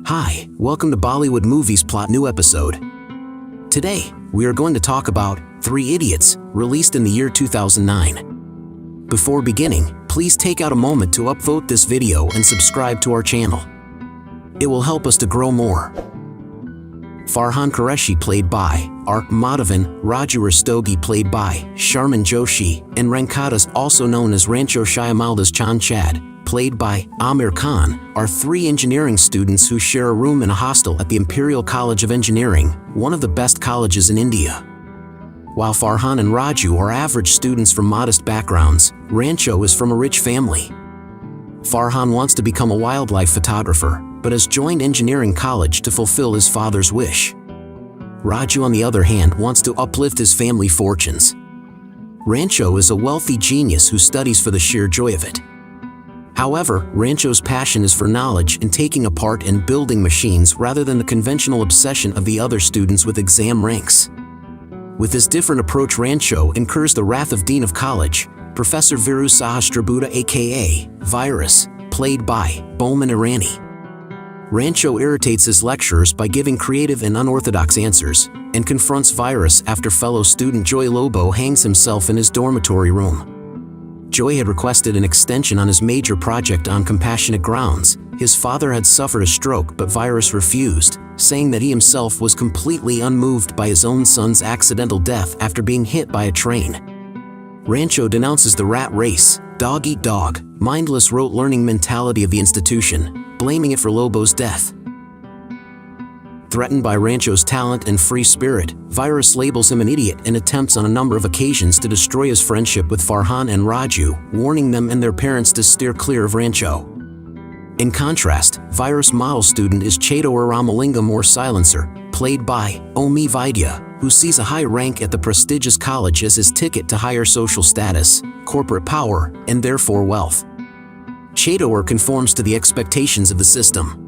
Hi, welcome to Bollywood Movies Plot New Episode. Today, we are going to talk about Three Idiots, released in the year 2009. Before beginning, please take out a moment to upvote this video and subscribe to our channel. It will help us to grow more. Farhan Qureshi played by R. Madhavan, Raju Rastogi played by Sharman Joshi, and Venkatas, also known as Rancho Shyamalan's Chand Chad, played by Amir Khan, are three engineering students who share a room in a hostel at the Imperial College of Engineering, one of the best colleges in India. While Farhan and Raju are average students from modest backgrounds, Rancho is from a rich family. Farhan wants to become a wildlife photographer, but has joined engineering college to fulfill his father's wish. Raju, on the other hand, wants to uplift his family fortunes. Rancho is a wealthy genius who studies for the sheer joy of it. However, Rancho's passion is for knowledge and taking a part in building machines rather than the conventional obsession of the other students with exam ranks. With this different approach, Rancho incurs the wrath of Dean of College, Professor Viru Sahasrabuddhe aka Virus, played by Boman Irani. Rancho irritates his lecturers by giving creative and unorthodox answers, and confronts Virus after fellow student Joy Lobo hangs himself in his dormitory room. Joy had requested an extension on his major project on compassionate grounds. His father had suffered a stroke, but Virus refused, saying that he himself was completely unmoved by his own son's accidental death after being hit by a train. Rancho denounces the rat race, dog-eat-dog, mindless rote-learning mentality of the institution, blaming it for Lobo's death. Threatened by Rancho's talent and free spirit, Virus labels him an idiot and attempts on a number of occasions to destroy his friendship with Farhan and Raju, warning them and their parents to steer clear of Rancho. In contrast, Virus' model student is Chedor Ramalingam, or Silencer, played by Omi Vaidya, who sees a high rank at the prestigious college as his ticket to higher social status, corporate power, and therefore wealth. Chedor conforms to the expectations of the system.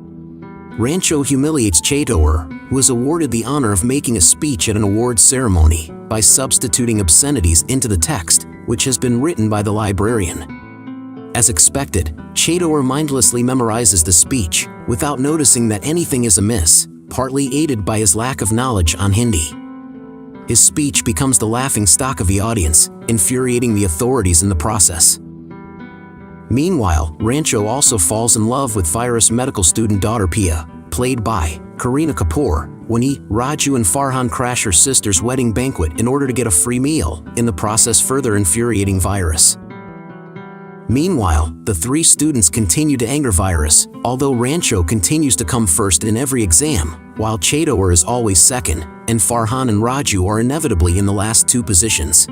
Rancho humiliates Chedor, who is awarded the honor of making a speech at an awards ceremony, by substituting obscenities into the text, which has been written by the librarian. As expected, Chedor mindlessly memorizes the speech, without noticing that anything is amiss, partly aided by his lack of knowledge on Hindi. His speech becomes the laughingstock of the audience, infuriating the authorities in the process. Meanwhile, Rancho also falls in love with Virus' medical student daughter Pia, played by Kareena Kapoor, when he, Raju and Farhan crash her sister's wedding banquet in order to get a free meal, in the process further infuriating Virus. Meanwhile, the three students continue to anger Virus, although Rancho continues to come first in every exam, while Chedor is always second, and Farhan and Raju are inevitably in the last two positions.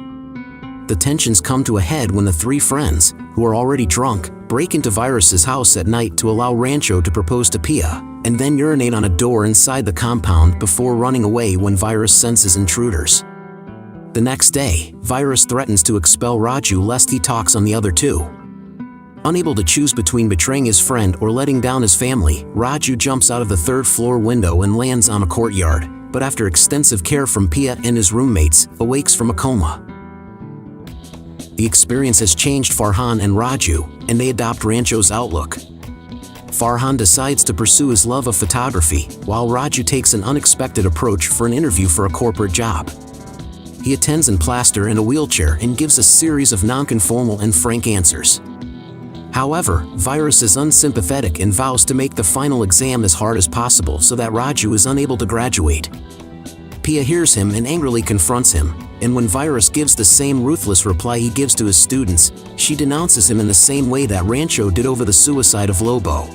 The tensions come to a head when the three friends, who are already drunk, break into Virus's house at night to allow Rancho to propose to Pia, and then urinate on a door inside the compound before running away when Virus senses intruders. The next day, Virus threatens to expel Raju lest he talks on the other two. Unable to choose between betraying his friend or letting down his family, Raju jumps out of the third-floor window and lands on a courtyard, but after extensive care from Pia and his roommates, awakes from a coma. The experience has changed Farhan and Raju, and they adopt Rancho's outlook. Farhan decides to pursue his love of photography, while Raju takes an unexpected approach for an interview for a corporate job. He attends in plaster and a wheelchair and gives a series of non-conformal and frank answers. However, Virus is unsympathetic and vows to make the final exam as hard as possible so that Raju is unable to graduate. Pia hears him and angrily confronts him, and when Virus gives the same ruthless reply he gives to his students, she denounces him in the same way that Rancho did over the suicide of Lobo.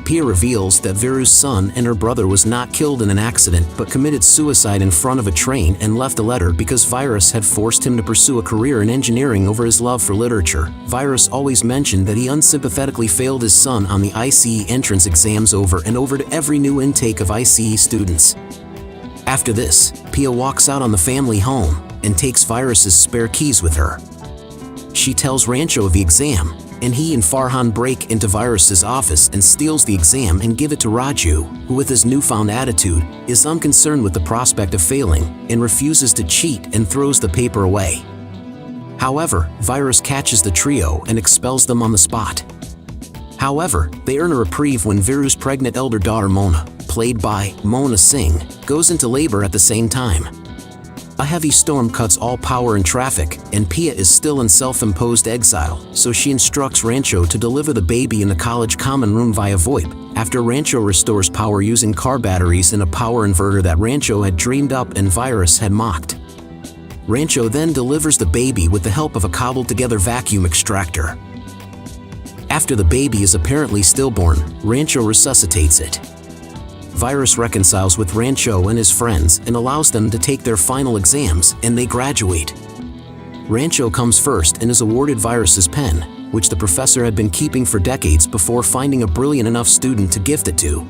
Pia reveals that Viru's son and her brother was not killed in an accident but committed suicide in front of a train and left a letter because Virus had forced him to pursue a career in engineering over his love for literature. Virus always mentioned that he unsympathetically failed his son on the ICE entrance exams over and over to every new intake of ICE students. After this, Pia walks out on the family home and takes Virus's spare keys with her. She tells Rancho of the exam, and he and Farhan break into Virus's office and steals the exam and give it to Raju, who with his newfound attitude, is unconcerned with the prospect of failing and refuses to cheat and throws the paper away. However, Virus catches the trio and expels them on the spot. However, they earn a reprieve when Viru's pregnant elder daughter Mona, played by Mona Singh, goes into labor at the same time. A heavy storm cuts all power and traffic, and Pia is still in self-imposed exile, so she instructs Rancho to deliver the baby in the college common room via VoIP, after Rancho restores power using car batteries and a power inverter that Rancho had dreamed up and Virus had mocked. Rancho then delivers the baby with the help of a cobbled-together vacuum extractor. After the baby is apparently stillborn, Rancho resuscitates it. Virus reconciles with Rancho and his friends and allows them to take their final exams, and they graduate. Rancho comes first and is awarded Virus's pen, which the professor had been keeping for decades before finding a brilliant enough student to gift it to.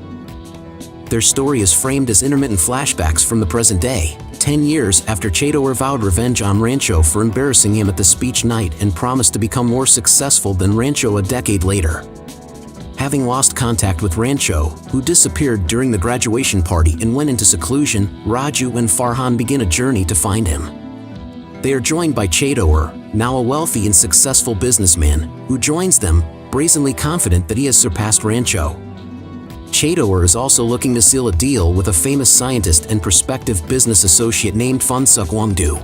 Their story is framed as intermittent flashbacks from the present day, 10 years after Chedor vowed revenge on Rancho for embarrassing him at the speech night and promised to become more successful than Rancho a decade later. Having lost contact with Rancho, who disappeared during the graduation party and went into seclusion, Raju and Farhan begin a journey to find him. They are joined by Chedor, now a wealthy and successful businessman, who joins them, brazenly confident that he has surpassed Rancho. Chedor is also looking to seal a deal with a famous scientist and prospective business associate named Phunsukh Wangdu.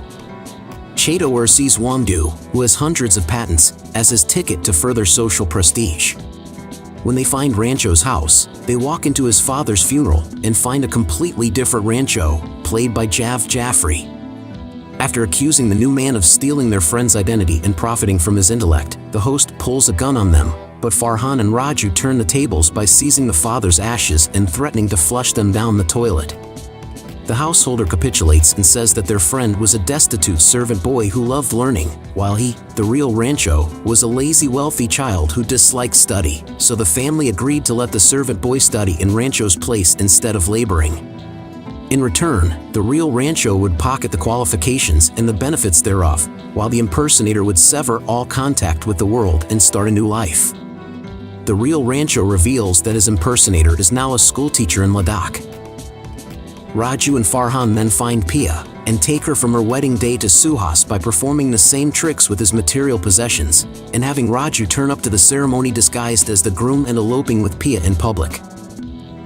Chedor sees Wangdu, who has hundreds of patents, as his ticket to further social prestige. When they find Rancho's house, they walk into his father's funeral and find a completely different Rancho, played by Jav Jaffrey. After accusing the new man of stealing their friend's identity and profiting from his intellect, the host pulls a gun on them, but Farhan and Raju turn the tables by seizing the father's ashes and threatening to flush them down the toilet. The householder capitulates and says that their friend was a destitute servant boy who loved learning, while he, the real Rancho, was a lazy wealthy child who disliked study, so the family agreed to let the servant boy study in Rancho's place instead of laboring. In return, the real Rancho would pocket the qualifications and the benefits thereof, while the impersonator would sever all contact with the world and start a new life. The real Rancho reveals that his impersonator is now a schoolteacher in Ladakh. Raju and Farhan then find Pia and take her from her wedding day to Suhas by performing the same tricks with his material possessions, and having Raju turn up to the ceremony disguised as the groom and eloping with Pia in public.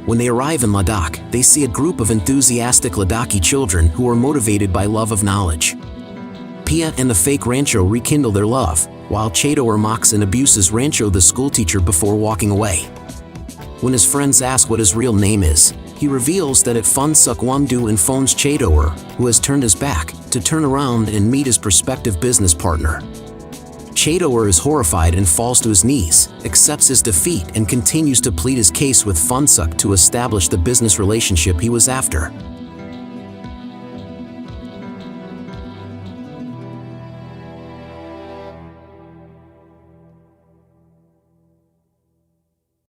When they arrive in Ladakh, they see a group of enthusiastic Ladakhi children who are motivated by love of knowledge. Pia and the fake Rancho rekindle their love, while Chedor mocks and abuses Rancho the schoolteacher before walking away. When his friends ask what his real name is, he reveals that it's Phunsukh Wangdu and phones Chedor, who has turned his back, to turn around and meet his prospective business partner. Chedor is horrified and falls to his knees, accepts his defeat and continues to plead his case with Phunsukh to establish the business relationship he was after.